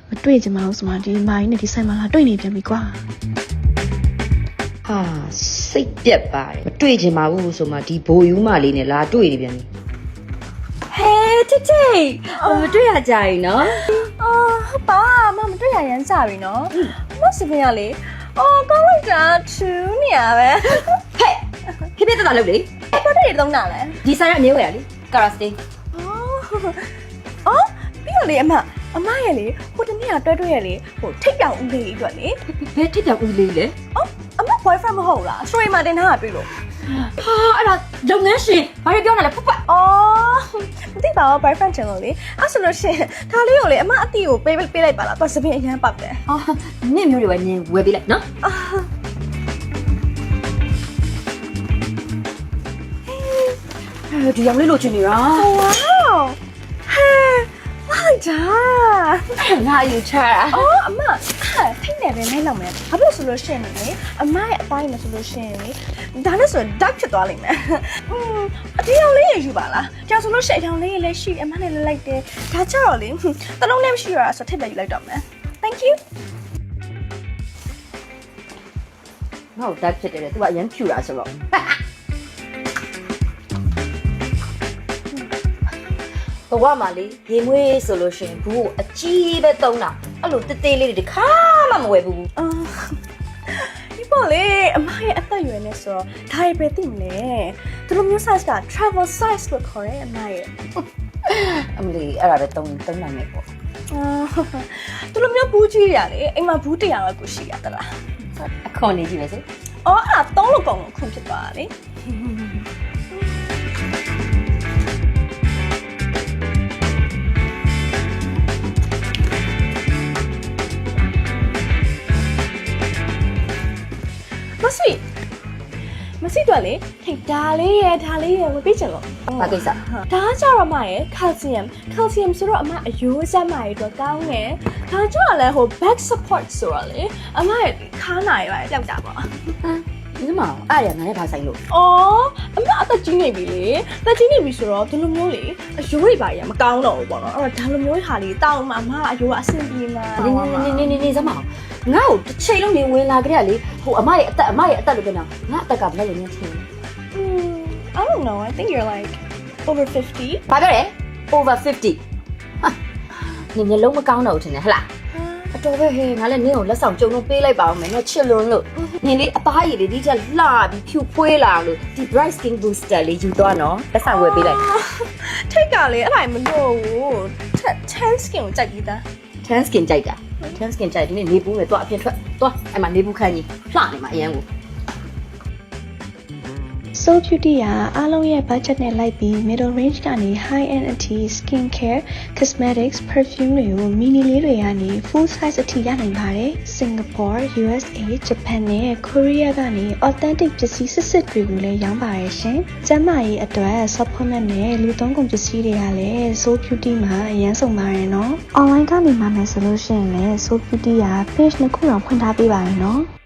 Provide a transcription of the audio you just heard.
မတွေ့ကြမအောင်ဆိုမှဒီမိုင်းနဲ့ဒီဆိုင်မှာလာတွေ့နေပြန်ပြီကွာ ဟာစိတ်ပြက်ပါတယ်မတွေ့ချင်ပါဘူးဆိုမှဒီဘိုယူမလေးနဲ့လာတွေ့နေပြန်ပြီ ဟဲတိတိမတွေ့ရကြရင်နော် ဟုတ်ပါမမတွေ့ရရမ်းကြပြီနော်မစပင်းရလေကောင်းလိုက်တာထူးနေရပဲ ဟဲ့ဖိဖိတက်တာလုပ်လေ ဘာတွေသုံးတာလဲ ဒီဆိုင်ရအမြဲဝယ်ရလေကာရာစတေး ပြီးတော့လေအမရဲ့လေဟိုတနေ့ကတွဲရလေဟိုထိတ်ပြောင်ဦးလေးအတွက်လေ ဘယ်ထစ်တောင်ဦးလေးလေ အမ boyfriend မဟုတ်လားစတိုရီမှာတင်ထားတာတွေ့လို့ ဟာအဲ့ဒါလုပ်ငန်းရှင်ဘာတွေပြောနေလဲဖတ်ဖတ် မသိပါဘူး boyfriend ချင်လို့လေအဲ့ဆိုလို့ရှင်ဒါလေးကိုလေအမအတီကိုပေးလိုက်ပါလားသူစပင်းအရန်ပောက်တယ် အော်နင့်မျိုးတွေပဲနင်ဝယ်ပေးလိုက်နော်ဒီရောင်လေးလိုချင်နေတာ ဝေါဟဲလိုက်တာ ငါယူချတာ အမထိတ်နေပဲလဲလောက်မယ်ဘာဖြစ်လို့ဆိုလို့ရှင်လေအမရဲ့အပိုင်းမဆိုလို့ရှင်လေဒါနဲ့ဆို dark ဖြစ်သွားလိမ့်မယ်အတီရောင်လေးရယူပါလားကြောင်ဆိုလို့ရှင်အရောင်လေးလည်းရှိအမနဲ့လည်းလိုက်တယ်ဒါကြတော့လေတလုံးနဲ့မရှိရတာဆိုထည့်ပြယူလိုက်တော့မယ် thank you ငါ့ကိုတက်ဖြစ်တယ်လေ तू ကအရင်ဖြူတာဆိုတော့ဘဝမှာလေရေမွေးဆိုလို့ရှင်ဘူးကိုအကြီးပဲတုံးတာအဲ့လိုတေးသေးလေးတွေတခါမှမဝယ်ဘူး ဒီပေါ့လေအမရဲ့အသက်အရွယ်နဲ့ဆိုတော့ဒါရပဲသိမလဲသူတို့မျိုး size က travel size လို့ခေါ်တယ်အမရဲ့ အမလီအဲ့ဒါပဲတုံးနိုင်မယ်ပေါ့ သူတို့မျိုးဘူးကြီးရလေအိမ်မှာဘူး100လောက်ကိုရှိရတလား အခွန်နေကြည့်မယ်စေ အဲ့ဒါ3လောက်ကောင်လို့ခွင့်ဖြစ်သွားတာလေမစီတော့လေထိတ်ဒါလေးရဝပေးချင်လို့ ဘာကိစ္စ ဒါကြတော့မရဲ့ calcium ဆိုတော့အမအယိုးစမ်းမရဲ့အတွက်ကောင်းတယ်ဒါကြတော့လည်းဟို back support ဆိုတော့လေအမရဲ့ခါးနာရပါကြောက်တာပေါ့ ဒီမှာအဲ့ရငါရဲ့ဘာဆိုင်လို့ အမအသက်ကြီးနေပြီလေသက်ကြီးနေပြီဆိုတော့ဒီလိုမျိုးလေအယိုးတွေပါရမကောင်းတော့ဘူးပေါ့နော်အဲ့တော့ဒါလိုမျိုးဟာလေးတောင်းမှအမအယိုးကအဆင်ပြေမှာ နေစမ်းမအောင်ငါ့ကိုတစ်ချိန်လုံးနေဝင်လာကြတဲ့လေဟိုအမရဲ့အသက်လို့ပြောနေတာငါအသက်ကဘယ်လိုလဲထင် I don't know I think you're like over 50 ဘာပြောလဲ over 50ဟာနင်မျက်လုံးမကောင်းတော့ဘူးထင်တယ်ဟလားအတော်ပဲဟဲ့ငါလည်းနင်းကိုလက်ဆောင်ကြုံလို့ပေးလိုက်ပါဦးမယ်ငါချစ်လွန်းလို့နင်လေးအသားရည်လေးဒီချက်လှပြီးဖြူဖွေးလာလို့ဒီ bright skin booster လေးယူသွားနော်လက်ဆောင်ဝယ်ပေးလိုက် ထိတ်ကလေအဲ့ဒါမလို့ဘူး10 skin ကိုကြိုက်ပြီးသား tan skin ကြိုက်တာtan skin ကြိုက်ဒီနေ့နေဘူးမယ်သွားအပြင်ထွက်သွားအဲ့မှာနေဘူးခန်းကြီးလှနေမှာအရန်ကို So Beauty ကအားလုံးရဲ့ budget နဲ့လိုက်ပြီး middle range ကနေ high end အထိ skin care, cosmetics, perfume တွေကို mini လေးတွေကနေ full size အထိရနိုင်ပါတယ်။ Singapore, USA, Japan နဲ့ Korea ကနေ authentic ပစ္စည်းစစ်တွေကိုလည်းရောင်းပါတယ်ရှင်။ကျန်းမာရေးအတွက် supplement နဲ့လူသုံးကုန်ပစ္စည်းတွေကလည်း So Beauty မှာအရန်ဆုံးပါတယ်နော်။ online ကနေမှမယ်ဆိုလို့ရှိရင်လည်း So Beauty က page နှစ်ခုတောင်ဖွင့်ထားပေးပါတယ်နော်။